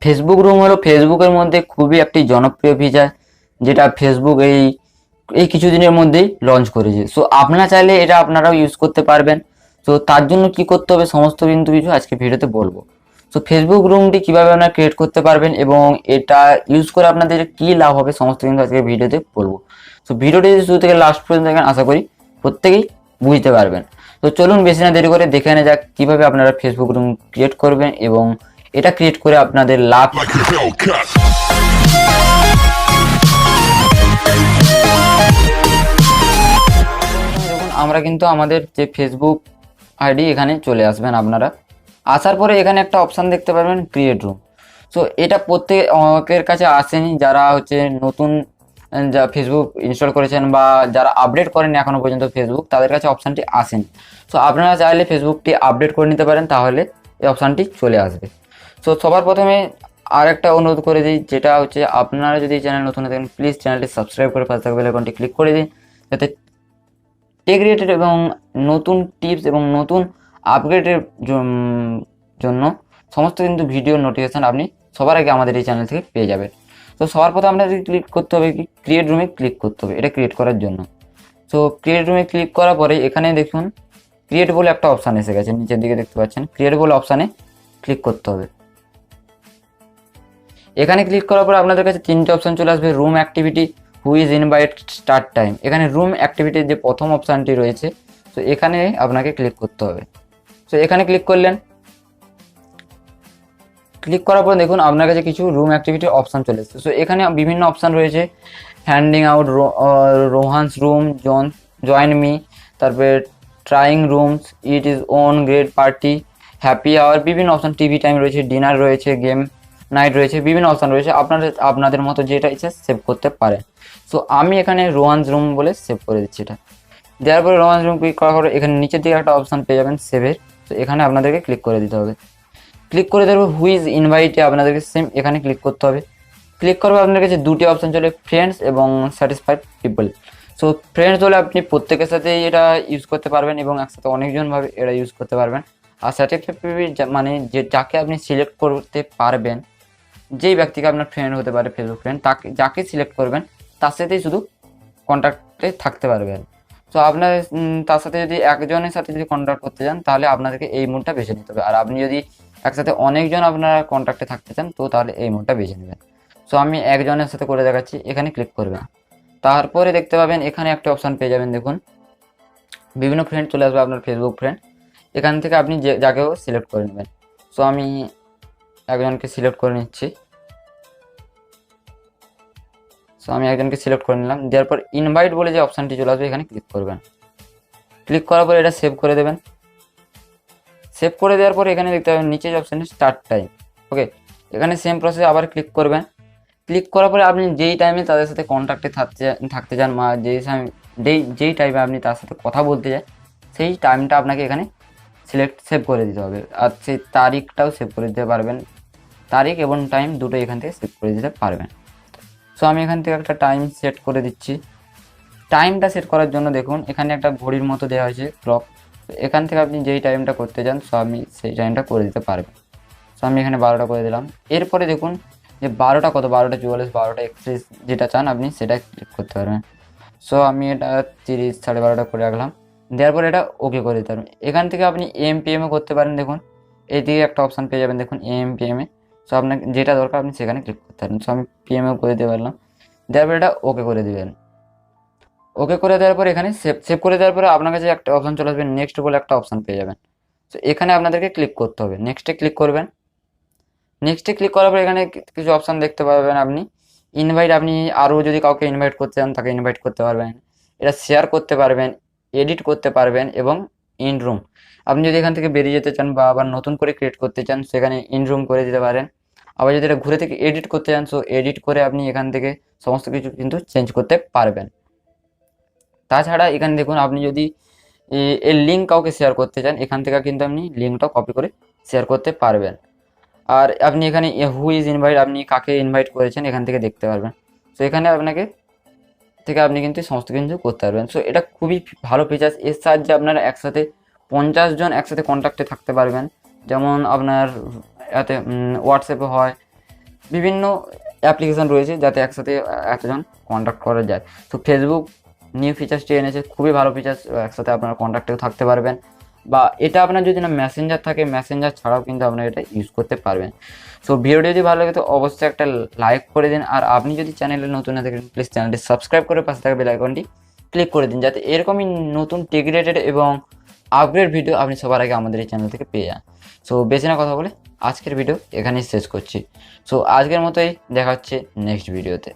Facebook room হলো ফেসবুকের মধ্যে খুবই একটি জনপ্রিয় ফিচার, যেটা ফেসবুক এই এই কিছুদিনের মধ্যেই লঞ্চ করেছে। সো আপনারা চাইলে এটা আপনারাও ইউজ করতে পারবেন। তো তার জন্য কি করতে হবে সমস্ত কিন্তু কিছু আজকে ভিডিওতে বলবো। সো ফেসবুক রুমটি কিভাবে আপনারা ক্রিয়েট করতে পারবেন এবং এটা ইউজ করে আপনাদের কি লাভ হবে সমস্ত কিন্তু আজকে ভিডিওতে বলবো। সো ভিডিওটি শুরু থেকে লাস্ট পর্যন্ত দেখেন, আশা করি প্রত্যেকেই বুঝতে পারবেন। তো চলুন বেশি না দেরি করে দেখে নেওয়া যাক কিভাবে আপনারা ফেসবুক রুম ক্রিয়েট করবেন এবং এটা ক্রিয়েট করে আপনাদের লাভ। দেখুন আমরা কিন্তু আমাদের যে ফেসবুক আইডি এখানে চলে আসবেন। আপনারা আসার পরে এখানে একটা অপশান দেখতে পারবেন ক্রিয়েট রুম। সো এটা প্রত্যেকের কাছে আসেনি, যারা হচ্ছে নতুন যা ফেসবুক ইনস্টল করেছেন বা যারা আপডেট করেন এখনো পর্যন্ত ফেসবুক, তাদের কাছে অপশানটি আসেনি। সো আপনারা চাইলে ফেসবুকটি আপডেট করে নিতে পারেন, তাহলে এই অপশানটি চলে আসবে। সো সবার প্রথমে আর একটা অনুরোধ করে দিই, যেটা হচ্ছে আপনারা যদি চ্যানেল নতুন থাকেন প্লিজ চ্যানেলটি সাবস্ক্রাইব করে পাশে থাকা বেল আইকনটি ক্লিক করে দিন, যাতে টেক রিলেটেড এবং নতুন টিপস এবং নতুন আপগ্রেডের জন্য সমস্ত কিন্তু ভিডিও নোটিফিকেশান আপনি সবার আগে আমাদের এই চ্যানেল থেকে পেয়ে যাবেন। তো সবার প্রথমে আপনাদের ক্লিক করতে হবে কি ক্রিয়েট রুমে ক্লিক করতে হবে এটা ক্রিয়েট করার জন্য। সো ক্রিয়েট রুমে ক্লিক করার পরে এখানে দেখুন ক্রিয়েট বলে একটা অপশান এসে গেছে, নিচের দিকে দেখতে পাচ্ছেন ক্রিয়েট বলে অপশানে ক্লিক করতে হবে। এখানে ক্লিক করার পর আপনাদের কাছে তিনটে অপশান চলে আসবে, room activity, who is invite, start time. এখানে রুম অ্যাক্টিভিটির যে প্রথম অপশানটি রয়েছে, তো এখানে আপনাকে ক্লিক করতে হবে। সো এখানে ক্লিক করলেন, ক্লিক করার পর দেখুন আপনার কাছে কিছু রুম অ্যাক্টিভিটির অপশান চলে এসেছে। সো এখানে বিভিন্ন অপশান রয়েছে, হ্যান্ডিং আউট, রোহান্স রুম, জয়েন মি, তারপরে trying rooms, it is on, great party, happy hour, বিভিন্ন অপশান, টিভি টাইম রয়েছে, ডিনার রয়েছে, গেম নাইট রয়েছে, বিভিন্ন অপশান রয়েছে। আপনাদের মতো যেটা ইচ্ছা সেভ করতে পারেন। সো আমি এখানে রোহান্স রুম বলে সেভ করে দিচ্ছি। এটা দেওয়ার পরে রোহান্স রুম ক্লিক করার পরে এখানে নিচের দিকে একটা অপশান পেয়ে যাবেন সেভের। তো এখানে আপনাদেরকে ক্লিক করে দিতে হবে। ক্লিক করে দেবো হু ইজ ইনভাইটে আপনাদেরকে সেম এখানে ক্লিক করতে হবে। ক্লিক করবে আপনার কাছে দুটি অপশান চলে, ফ্রেন্ডস এবং স্যাটিসফাইড পিপল। সো ফ্রেন্ডস হলে আপনি প্রত্যেকের সাথে এটা ইউজ করতে পারবেন এবং একসাথে অনেকজনভাবে এটা ইউজ করতে পারবেন। আর স্যাটিসফাইড মানে যে যাকে আপনি সিলেক্ট করতে পারবেন, যেই ব্যক্তিকে আপনার ফ্রেন্ড হতে পারে ফেসবুক ফ্রেন্ড, তাকে যাকে সিলেক্ট করবেন তার সাথেই শুধু কন্ট্যাক্টে থাকতে পারবেন। তো আপনার তার সাথে যদি একজনের সাথে যদি কন্ট্যাক্ট করতে চান তাহলে আপনাদেরকে এই মোডটা বেছে নিতে হবে। আর আপনি যদি একসাথে অনেকজন আপনারা কন্ট্যাক্টে থাকতে চান তো তাহলে এই মোডটা বেছে নেবেন। সো আমি একজনের সাথে করে দেখাচ্ছি, এখানে ক্লিক করবেন। তারপরে দেখতে পাবেন এখানে একটা অপশান পেয়ে যাবেন, দেখুন বিভিন্ন ফ্রেন্ড চলে আসবে আপনার ফেসবুক ফ্রেন্ড। এখান থেকে আপনি যাকেও সিলেক্ট করে নেবেন। সো আমি একজনকে সিলেক্ট করে নিচ্ছি। সো আমি একজনকে সিলেক্ট করে নিলাম। দেওয়ার পর ইনভাইট বলে যে অপশানটি চলে আসবে এখানে ক্লিক করবেন। ক্লিক করার পর এটা সেভ করে দেবেন। সেভ করে দেওয়ার পর এখানে দেখতে পাবেন নিচে যে অপশানটি স্টার্ট টাইম। ওকে, এখানে সেম প্রসেস আবার ক্লিক করবেন। ক্লিক করার পরে আপনি যেই টাইমে তাদের সাথে কন্ট্যাক্টে থাকতে চান বা যেই টাইমে আপনি তার সাথে কথা বলতে চান সেই টাইমটা আপনাকে এখানে সেভ করে দিতে হবে। আর সেই তারিখটাও সেভ করে দিতে পারবেন, তারিখ এবং টাইম দুটো এখান থেকে সেভ করে দিতে পারবেন। সো আমি এখান থেকে একটা টাইম সেট করে দিচ্ছি। টাইমটা সেট করার জন্য দেখুন এখানে একটা ঘড়ির মতো দেওয়া হয়েছে ক্লক। এখান থেকে আপনি যেই টাইমটা করতে চান সো আপনি সেই টাইমটা করে দিতে পারবেন। সো আমি এখানে 12টা করে দিলাম। এরপরে দেখুন যে 12টা কত, 12টা 44, 12টা 31 যেটা চান আপনি সেটা ক্লিক করতে পারবেন। সো আমি এটা 30, 12:30 করে রাখলাম। দেওয়ার পরে এটা ওকে করে দিতে পারবেন। এখান থেকে আপনি এমপিএমও করতে পারেন। দেখুন এইদিকে একটা অপশান পেয়ে যাবেন, দেখুন এমপিএমে। সো আপনাকে যেটা দরকার আপনি সেখানে ক্লিক করতে পারেন। সো আমি পিএমও করে দিতে পারলাম। দেওয়ার পরে এটা ওকে করে দেবেন। ওকে করে দেওয়ার পরে এখানে সেভ করে দেওয়ার পরে আপনার কাছে একটা অপশান চলে আসবে, নেক্সট বলে একটা অপশান পেয়ে যাবেন। তো এখানে আপনাদেরকে ক্লিক করতে হবে, নেক্সটে ক্লিক করবেন। নেক্সটে ক্লিক করার পর এখানে কিছু অপশান দেখতে পাবেন আপনি। ইনভাইট, আপনি আরও যদি কাউকে ইনভাইট করতে চান তাকে ইনভাইট করতে পারবেন, এটা শেয়ার করতে পারবেন, এডিট করতে পারবেন এবং ইন রুম। আপনি যদি এখান থেকে বেরিয়ে যেতে চান বা আবার নতুন করে ক্রিয়েট করতে চান সেখানে ইন রুম করে দিতে পারেন। আবার যদি এটা ঘুরে থেকে এডিট করতে চান সো এডিট করে আপনি এখান থেকে সমস্ত কিছু কিন্তু চেঞ্জ করতে পারবেন। তাছাড়া এখানে দেখুন আপনি যদি এর লিঙ্ক কাউকে শেয়ার করতে চান এখান থেকে কিন্তু আপনি লিঙ্কটা কপি করে শেয়ার করতে পারবেন। আর আপনি এখানে হু ইজ ইনভাইট, আপনি কাকে ইনভাইট করেছেন এখান থেকে দেখতে পারবেন। সো এখানে আপনি কিন্তু সমস্ত কিছু করতে পারবেন। সো এটা খুবই ভালো ফিচার্স। এর সাহায্যে আপনারা একসাথে 50 জন একসাথে কন্ট্যাক্টে থাকতে পারবেন। যেমন আপনার এতে হোয়াটসঅ্যাপে হয় বিভিন্ন অ্যাপ্লিকেশান রয়েছে যাতে একসাথে এতজন কন্ট্যাক্ট করা যায়। তো ফেসবুক নিউ ফিচার্সটি এনেছে, খুবই ভালো ফিচার্স, একসাথে আপনারা কন্ট্যাক্টেও থাকতে পারবেন। বা এটা আপনার যদি না মেসেঞ্জার থাকে, মেসেঞ্জার ছাড়াও কিন্তু আপনারা এটা ইউজ করতে পারবেন। সো ভিডিওটি যদি ভালো লাগে তো অবশ্যই একটা লাইক করে দিন, আর আপনি যদি চ্যানেলে নতুন না থাকেন প্লিজ চ্যানেলটি সাবস্ক্রাইব করে পাশে থাকা বেল আইকনটি ক্লিক করে দিন, যাতে এরকমই নতুন টেক রিলেটেড এবং আপগ্রেড ভিডিও আপনি সবার আগে আমাদের এই চ্যানেল থেকে পেয়ে যান। সো বেশি না কথা বলে আজকের ভিডিও এখানেই শেষ করছি। সো আজকের মতোই দেখা হচ্ছে নেক্সট ভিডিওতে।